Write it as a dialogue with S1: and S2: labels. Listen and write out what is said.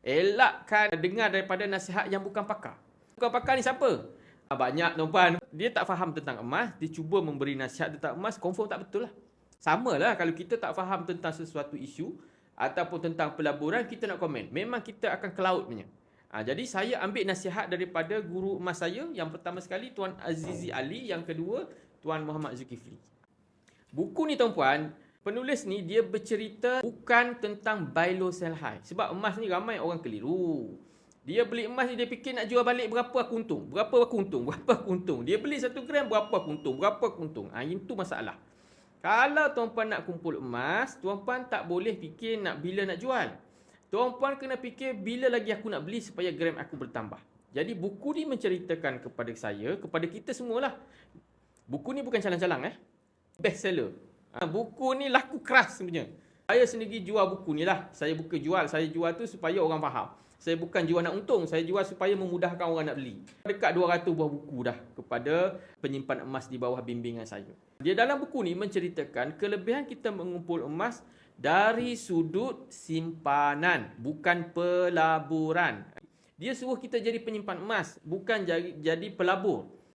S1: Elakkan dengar daripada nasihat yang bukan pakar. Bukan pakar ni siapa? Banyak tuan-puan, dia tak faham tentang emas, dia cuba memberi nasihat tentang emas, confirm tak betul lah. Sama lah kalau kita tak faham tentang sesuatu isu ataupun tentang pelaburan, kita nak komen. Memang kita akan ke laut punya. Jadi saya ambil nasihat daripada guru emas saya. Yang pertama sekali Tuan Azizi Ali, yang kedua Tuan Muhammad Zulkifli. Buku ni tuan-puan, penulis ni dia bercerita bukan tentang buy low sell high. Sebab emas ni ramai orang keliru. Dia beli emas ni dia fikir nak jual balik berapa aku untung. Berapa aku untung, berapa aku untung. Dia beli 1 gram berapa aku untung, berapa aku untung. Itu masalah. Kalau tuan-puan nak kumpul emas, tuan-puan tak boleh fikir nak bila nak jual. Tuan-puan kena fikir bila lagi aku nak beli supaya gram aku bertambah. Jadi buku ni menceritakan kepada saya, kepada kita semualah. Buku ni bukan calang-calang best seller. Buku ni laku keras sebenarnya. Saya sendiri jual buku ni lah. Saya bukan jual, saya jual tu supaya orang faham. Saya bukan jual nak untung, saya jual supaya memudahkan orang nak beli. Dekat 200 buah buku dah kepada penyimpan emas di bawah bimbingan saya. Dia dalam buku ni menceritakan kelebihan kita mengumpul emas dari sudut simpanan, bukan pelaburan. Dia suruh kita jadi penyimpan emas, bukan jadi pelabur.